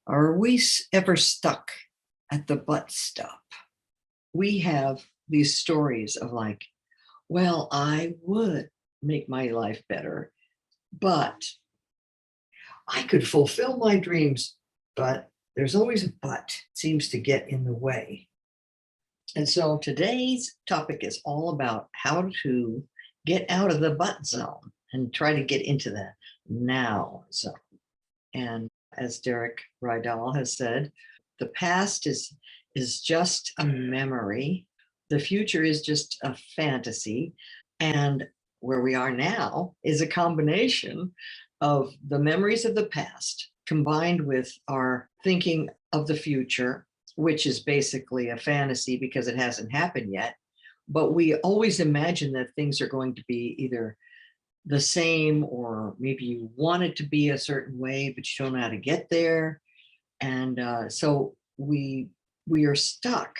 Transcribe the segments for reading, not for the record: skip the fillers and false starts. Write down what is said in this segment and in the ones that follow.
Are we ever stuck at the but stop? We have these stories of like, well, I would make my life better, but I could fulfill my dreams, but there's always a but. It seems to get in the way. And so today's topic is all about how to get out of the but zone and try to get into the now zone. And as Derek Rydell has said, the past is just a memory. The future is just a fantasy. And where we are now is a combination of the memories of the past combined with our thinking of the future, which is basically a fantasy because it hasn't happened yet. But we always imagine that things are going to be either the same, or maybe you want it to be a certain way, but you don't know how to get there. And so we are stuck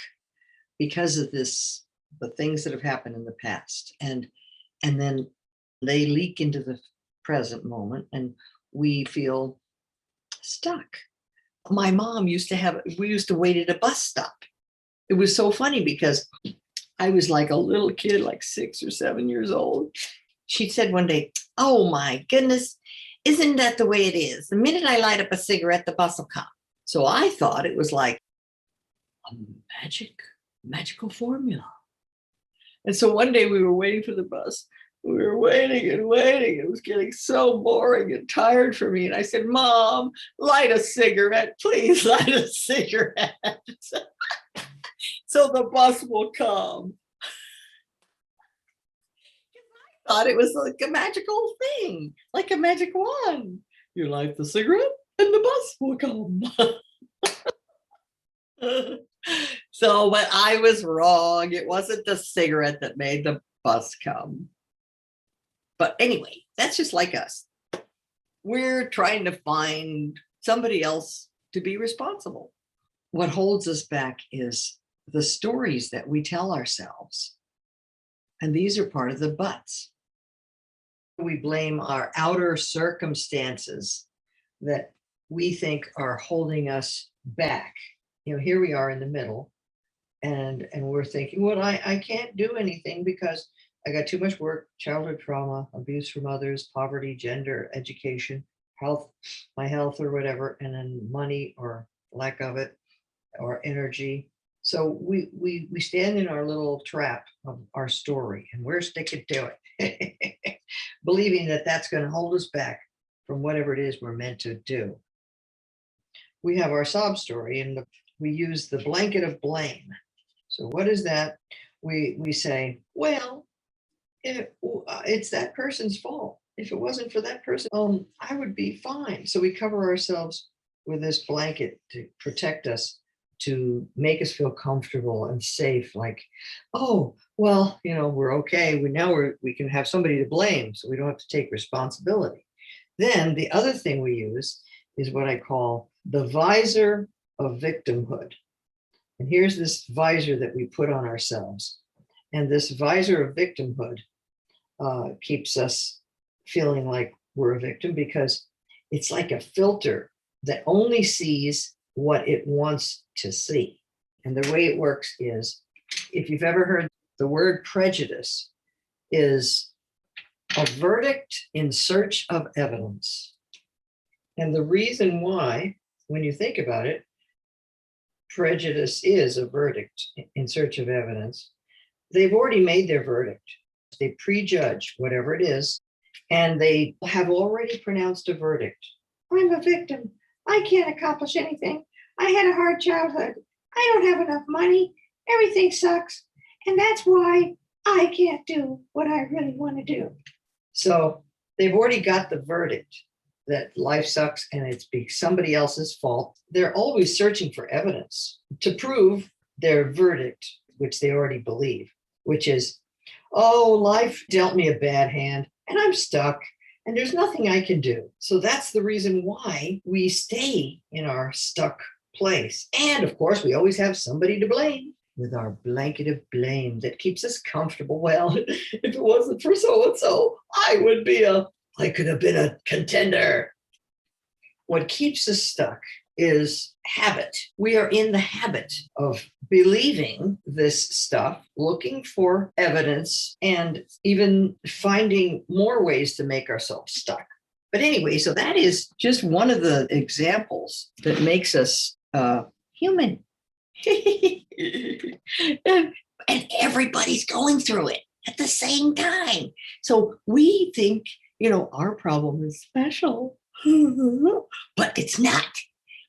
because of this, the things that have happened in the past, and then they leak into the present moment, and we feel stuck. My mom we used to wait at a bus stop. It was so funny because I was like a little kid, like 6 or 7 years old. She said one day, "Oh my goodness, isn't that the way it is? The minute I light up a cigarette, the bus will come." So I thought it was like a magical formula. And so one day we were waiting for the bus. We were waiting and waiting. It was getting so boring and tired for me. And I said, "Mom, light a cigarette, please light a cigarette." So the bus will come. Thought it was like a magical thing, like a magic wand. You light the cigarette and the bus will come. So, but I was wrong. It wasn't the cigarette that made the bus come. But anyway, that's just like us. We're trying to find somebody else to be responsible. What holds us back is the stories that we tell ourselves. And these are part of the buts. We blame our outer circumstances that we think are holding us back. You know, here we are in the middle, and we're thinking, well, I can't do anything because I got too much work, childhood trauma, abuse from others, poverty, gender, education, health, my health or whatever, and then money or lack of it, or energy. So we stand in our little trap of our story, and we're sticking to it, believing that that's going to hold us back from whatever it is we're meant to do. We have our sob story, and we use the blanket of blame. So what is that? We say, well, it's that person's fault. If it wasn't for that person, I would be fine. So we cover ourselves with this blanket to protect us, to make us feel comfortable and safe. Like, oh, well, we're okay. We can have somebody to blame, so we don't have to take responsibility. Then the other thing we use is what I call the visor of victimhood. And here's this visor that we put on ourselves. And this visor of victimhood keeps us feeling like we're a victim, because it's like a filter that only sees what it wants to see. And the way it works is, if you've ever heard the word prejudice, is a verdict in search of evidence. And the reason why, when you think about it, prejudice is a verdict in search of evidence. They've already made their verdict. They prejudge whatever it is, and they have already pronounced a verdict. I'm a victim. I can't accomplish anything. I had a hard childhood. I don't have enough money. Everything sucks. And that's why I can't do what I really want to do. So they've already got the verdict that life sucks and it's somebody else's fault. They're always searching for evidence to prove their verdict, which they already believe, which is, oh, life dealt me a bad hand and I'm stuck and there's nothing I can do. So that's the reason why we stay in our stuck place. And of course, we always have somebody to blame, with our blanket of blame that keeps us comfortable. Well, if it wasn't for so-and-so, I could have been a contender. What keeps us stuck is habit. We are in the habit of believing this stuff, looking for evidence, and even finding more ways to make ourselves stuck. But anyway, so that is just one of the examples that makes us human. And everybody's going through it at the same time. So we think, our problem is special, but it's not.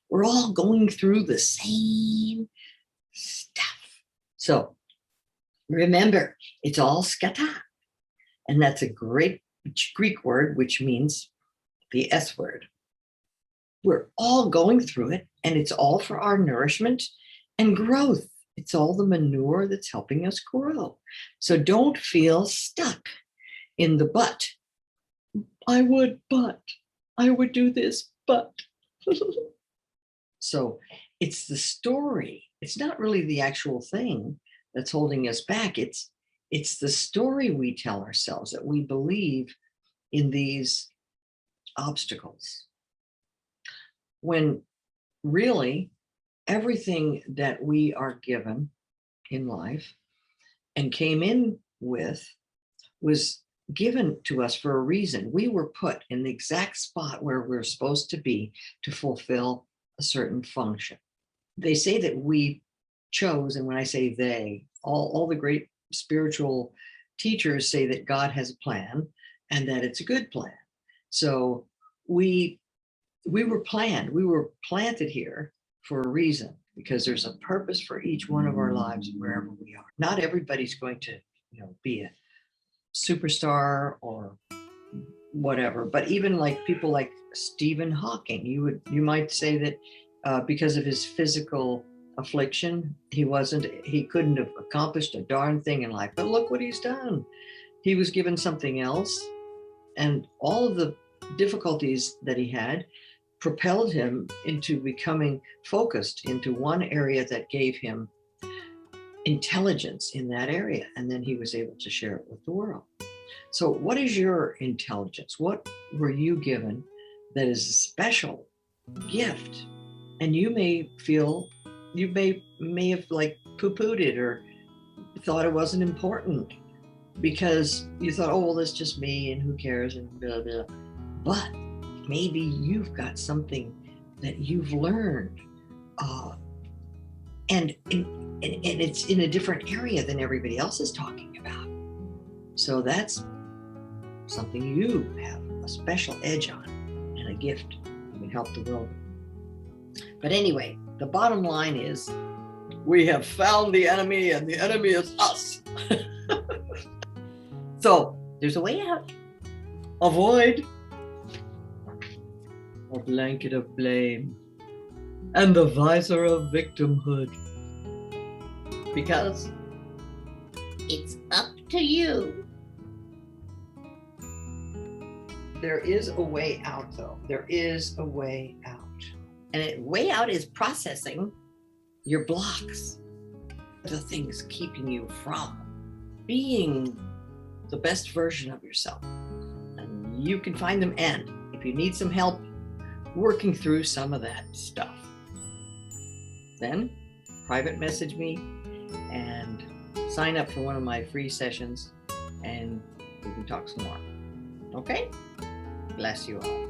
We're all going through the same stuff. So remember, it's all skata. And that's a great Greek word, which means the S word. We're all going through it, and it's all for our nourishment and growth. It's all the manure that's helping us grow. So don't feel stuck in the but. I would do this, but. So it's the story. It's not really the actual thing that's holding us back. It's the story we tell ourselves that we believe in these obstacles. When really everything that we are given in life and came in with was given to us for a reason. We were put in the exact spot where we're supposed to be to fulfill a certain function. They say that we chose, and when I say they, all the great spiritual teachers say that God has a plan and that it's a good plan. So we were planned, we were planted here for a reason, because there's a purpose for each one of our lives wherever we are. Not everybody's going to, be a superstar or whatever, but even like people like Stephen Hawking, you might say that because of his physical affliction, he couldn't have accomplished a darn thing in life. But look what he's done. He was given something else, and all of the difficulties that he had propelled him into becoming focused into one area that gave him intelligence in that area. And then he was able to share it with the world. So what is your intelligence? What were you given that is a special gift? And you may feel, you may have like poo-pooed it or thought it wasn't important because you thought, oh, well, that's just me and who cares and blah, blah. But maybe you've got something that you've learned and it's in a different area than everybody else is talking about. So that's something you have a special edge on and a gift you can help the world. But anyway, the bottom line is we have found the enemy and the enemy is us. So there's a way out. Avoid a blanket of blame and the visor of victimhood, because it's up to you. There is a way out, though. There is a way out. And the way out is processing your blocks, the things keeping you from being the best version of yourself. And you can find them, and if you need some help working through some of that stuff, then private message me and sign up for one of my free sessions and we can talk some more. Okay? Bless you all.